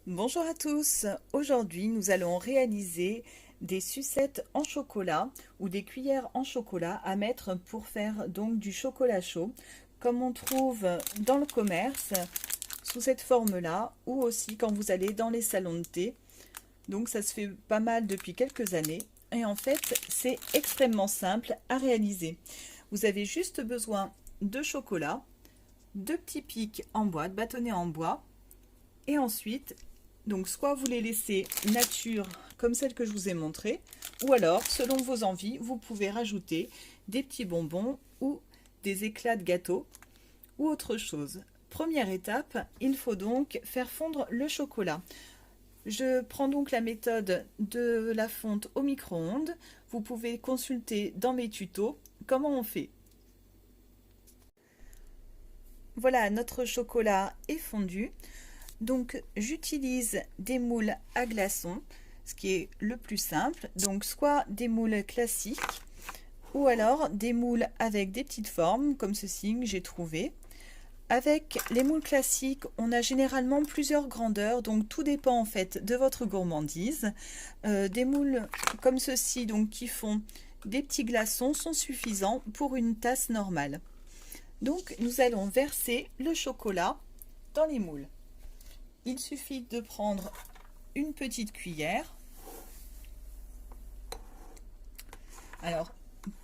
Bonjour à tous, aujourd'hui nous allons réaliser des sucettes en chocolat ou des cuillères en chocolat à mettre pour faire donc du chocolat chaud comme on trouve dans le commerce sous cette forme là ou aussi quand vous allez dans les salons de thé. Donc ça se fait pas mal depuis quelques années et en fait c'est extrêmement simple à réaliser. Vous avez juste besoin de chocolat, de petits pics en bois, de bâtonnets en bois et ensuite donc soit vous les laissez nature comme celle que je vous ai montrée, ou alors selon vos envies, vous pouvez rajouter des petits bonbons ou des éclats de gâteau ou autre chose. Première étape, il faut donc faire fondre le chocolat. Je prends donc la méthode de la fonte au micro-ondes. Vous pouvez consulter dans mes tutos comment on fait. Voilà, notre chocolat est fondu. Donc j'utilise des moules à glaçons, ce qui est le plus simple. Donc soit des moules classiques ou alors des moules avec des petites formes comme ceci que j'ai trouvé. Avec les moules classiques, on a généralement plusieurs grandeurs, donc tout dépend en fait de votre gourmandise. Des moules comme ceci, donc qui font des petits glaçons, sont suffisants pour une tasse normale. Donc nous allons verser le chocolat dans les moules. Il suffit de prendre une petite cuillère. Alors,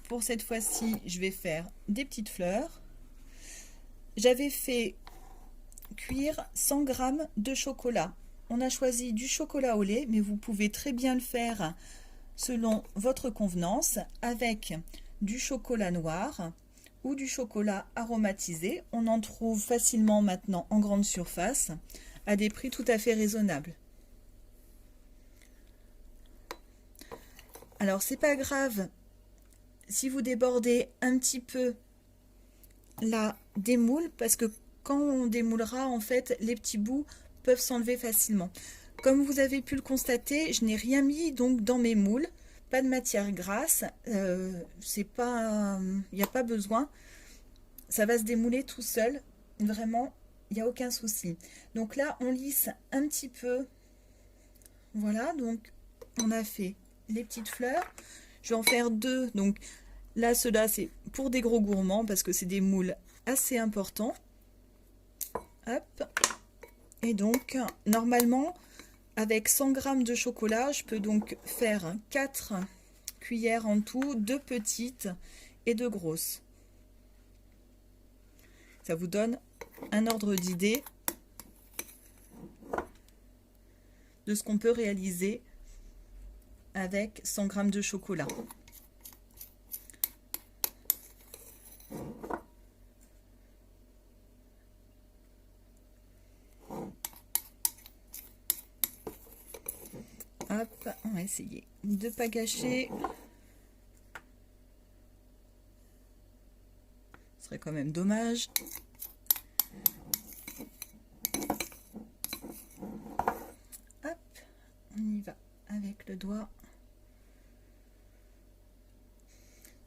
pour cette fois-ci, je vais faire des petites fleurs. J'avais fait cuire 100 g de chocolat. On a choisi du chocolat au lait, mais vous pouvez très bien le faire selon votre convenance avec du chocolat noir ou du chocolat aromatisé. On en trouve facilement maintenant en grande surface à des prix tout à fait raisonnables. Alors c'est pas grave si vous débordez un petit peu la démoule, parce que quand on démoulera, en fait, les petits bouts peuvent s'enlever facilement. Comme vous avez pu le constater, je n'ai rien mis donc dans mes moules, pas de matière grasse, c'est pas, il n'y a pas besoin, ça va se démouler tout seul, vraiment, il n'y a aucun souci. Donc là, on lisse un petit peu, voilà, donc on a fait les petites fleurs. Je vais en faire deux, donc là, ceux-là, c'est pour des gros gourmands parce que c'est des moules assez importants. Hop. Et donc, normalement, avec 100 g de chocolat, je peux donc faire 4 cuillères en tout, 2 petites et 2 grosses. Ça vous donne un ordre d'idée de ce qu'on peut réaliser avec 100 g de chocolat. Hop, on va essayer de ne pas gâcher. Ce serait quand même dommage. Hop, on y va avec le doigt.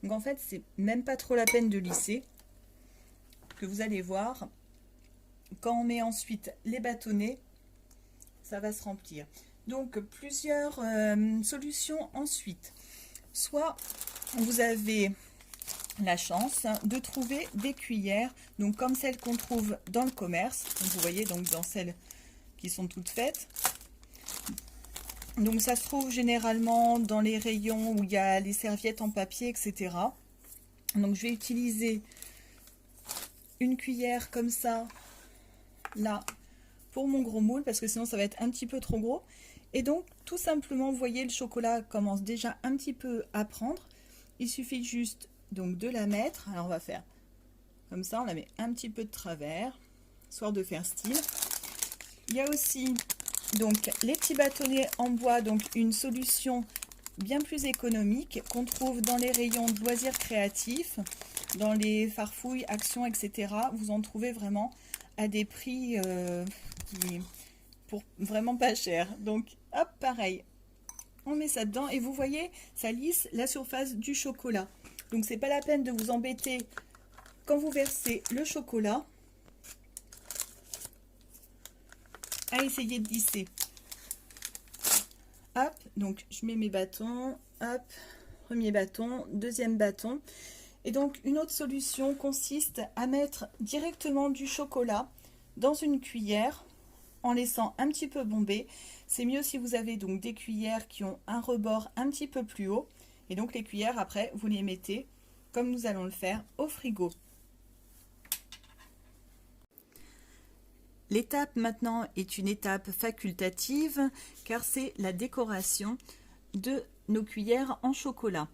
Donc en fait, c'est même pas trop la peine de lisser, que vous allez voir, quand on met ensuite les bâtonnets, ça va se remplir. Donc plusieurs solutions ensuite. Soit vous avez la chance de trouver des cuillères, donc comme celles qu'on trouve dans le commerce. Donc vous voyez, donc dans celles qui sont toutes faites. Donc ça se trouve généralement dans les rayons où il y a les serviettes en papier, etc. Donc je vais utiliser une cuillère comme ça, là, pour mon gros moule, parce que sinon ça va être un petit peu trop gros. Et donc tout simplement, vous voyez, le chocolat commence déjà un petit peu à prendre. Il suffit juste donc de la mettre. Alors on va faire comme ça, on la met un petit peu de travers, histoire de faire style. Il y a aussi donc les petits bâtonnets en bois, donc une solution bien plus économique qu'on trouve dans les rayons de loisirs créatifs, dans les farfouilles, actions, etc. Vous en trouvez vraiment à des prix pour vraiment pas cher. Donc hop, pareil, on met ça dedans et vous voyez, ça lisse la surface du chocolat. Donc c'est pas la peine de vous embêter quand vous versez le chocolat. à essayer de lisser. Hop, donc je mets mes bâtons, hop, premier bâton, deuxième bâton. Et donc une autre solution consiste à mettre directement du chocolat dans une cuillère en laissant un petit peu bomber. C'est mieux si vous avez donc des cuillères qui ont un rebord un petit peu plus haut. Et donc les cuillères, après, vous les mettez, comme nous allons le faire, au frigo. L'étape maintenant est une étape facultative car c'est la décoration de nos cuillères en chocolat.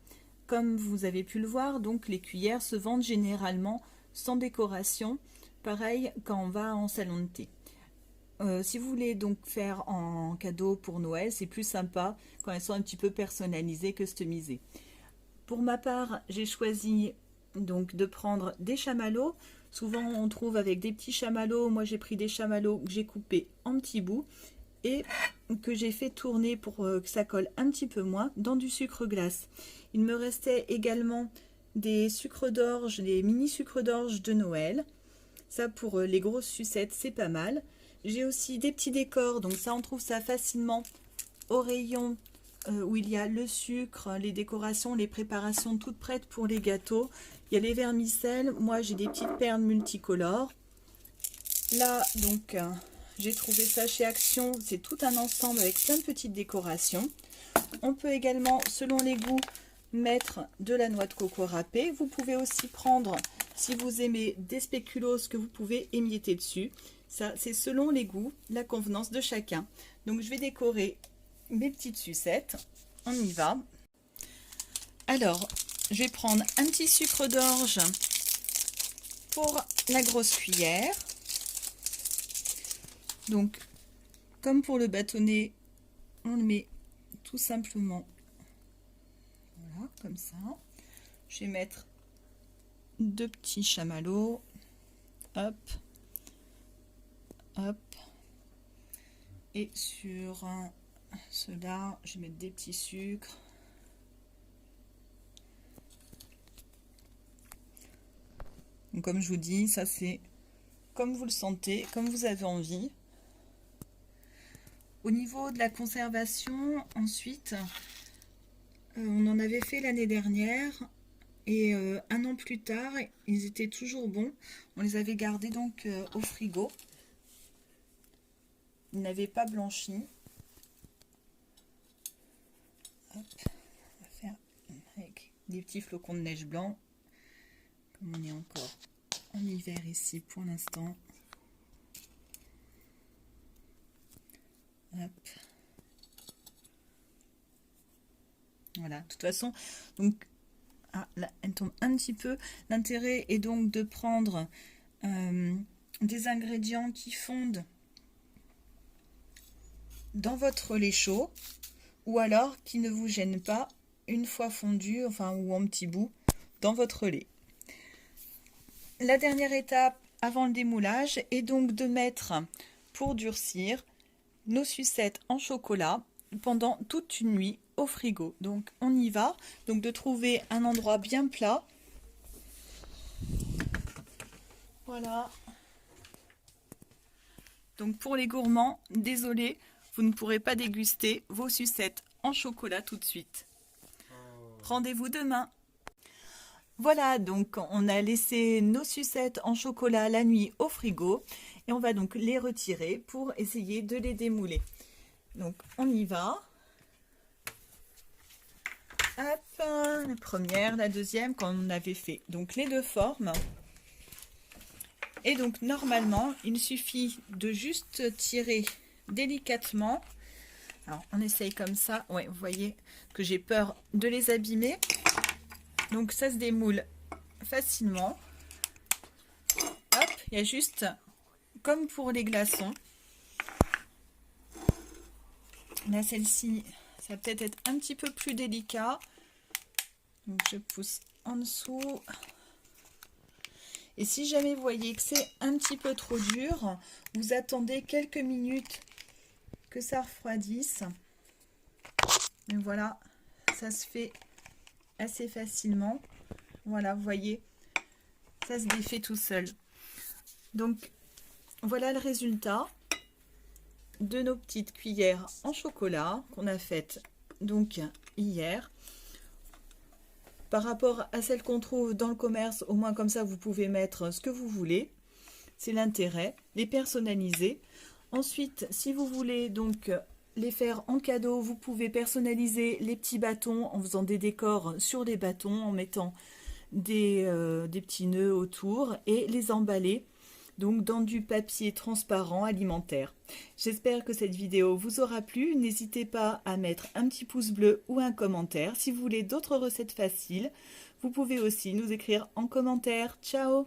Comme vous avez pu le voir, donc les cuillères se vendent généralement sans décoration, pareil quand on va en salon de thé. Si vous voulez donc faire en cadeau pour Noël, c'est plus sympa quand elles sont un petit peu personnalisées, customisées. Pour ma part, j'ai choisi donc de prendre des chamallows. Souvent on trouve avec des petits chamallows. Moi j'ai pris des chamallows que j'ai coupés en petits bouts et que j'ai fait tourner pour que ça colle un petit peu moins dans du sucre glace. Il me restait également des sucres d'orge, des mini sucres d'orge de Noël. Ça pour les grosses sucettes, c'est pas mal. J'ai aussi des petits décors, donc ça on trouve ça facilement au rayon où il y a le sucre, les décorations, les préparations toutes prêtes pour les gâteaux. Il y a les vermicelles, moi j'ai des petites perles multicolores. Là donc j'ai trouvé ça chez Action, c'est tout un ensemble avec plein de petites décorations. On peut également, selon les goûts, mettre de la noix de coco râpée. Vous pouvez aussi prendre, si vous aimez, des spéculoos que vous pouvez émietter dessus. Ça, c'est selon les goûts, la convenance de chacun. Donc je vais décorer mes petites sucettes. On y va. Alors, je vais prendre un petit sucre d'orge pour la grosse cuillère. Donc, comme pour le bâtonnet, on le met tout simplement, voilà, comme ça. Je vais mettre 2 petits chamallows, hop, hop, et sur ceux-là, je vais mettre des petits sucres. Donc, comme je vous dis, ça c'est comme vous le sentez, comme vous avez envie. Au niveau de la conservation, ensuite, on en avait fait l'année dernière et un an plus tard, ils étaient toujours bons. On les avait gardés donc au frigo. Ils n'avaient pas blanchi. Hop, on va faire avec des petits flocons de neige blanc. Comme on est encore en hiver ici pour l'instant. Hop. Voilà, de toute façon, donc, là, elle tombe un petit peu. L'intérêt est donc de prendre des ingrédients qui fondent dans votre lait chaud ou alors qui ne vous gênent pas une fois fondu, enfin, ou en petits bouts dans votre lait. La dernière étape avant le démoulage est donc de mettre, pour durcir, nos sucettes en chocolat pendant toute une nuit au frigo. Donc on y va, donc de trouver un endroit bien plat. Voilà. Donc pour les gourmands, désolé, vous ne pourrez pas déguster vos sucettes en chocolat tout de suite. Rendez-vous demain. Voilà, donc on a laissé nos sucettes en chocolat la nuit au frigo et on va donc les retirer pour essayer de les démouler. Donc on y va. Hop, la première, la deuxième, quand on avait fait donc les deux formes. Et donc normalement, il suffit de juste tirer délicatement. Alors on essaye comme ça. Ouais, vous voyez que j'ai peur de les abîmer. Donc ça se démoule facilement. Hop, il y a juste, comme pour les glaçons. Là, celle-ci, ça va peut-être être un petit peu plus délicat. Donc je pousse en dessous. Et si jamais vous voyez que c'est un petit peu trop dur, vous attendez quelques minutes que ça refroidisse. Et voilà, ça se fait assez facilement. Voilà, vous voyez, ça se défait tout seul. Donc voilà le résultat. de nos petites cuillères en chocolat qu'on a faites donc hier. Par rapport à celles qu'on trouve dans le commerce, au moins comme ça vous pouvez mettre ce que vous voulez. C'est l'intérêt, les personnaliser. Ensuite, si vous voulez donc les faire en cadeau, vous pouvez personnaliser les petits bâtons en faisant des décors sur les bâtons, en mettant des petits nœuds autour et les emballer donc dans du papier transparent alimentaire. J'espère que cette vidéo vous aura plu. N'hésitez pas à mettre un petit pouce bleu ou un commentaire. Si vous voulez d'autres recettes faciles, vous pouvez aussi nous écrire en commentaire. Ciao!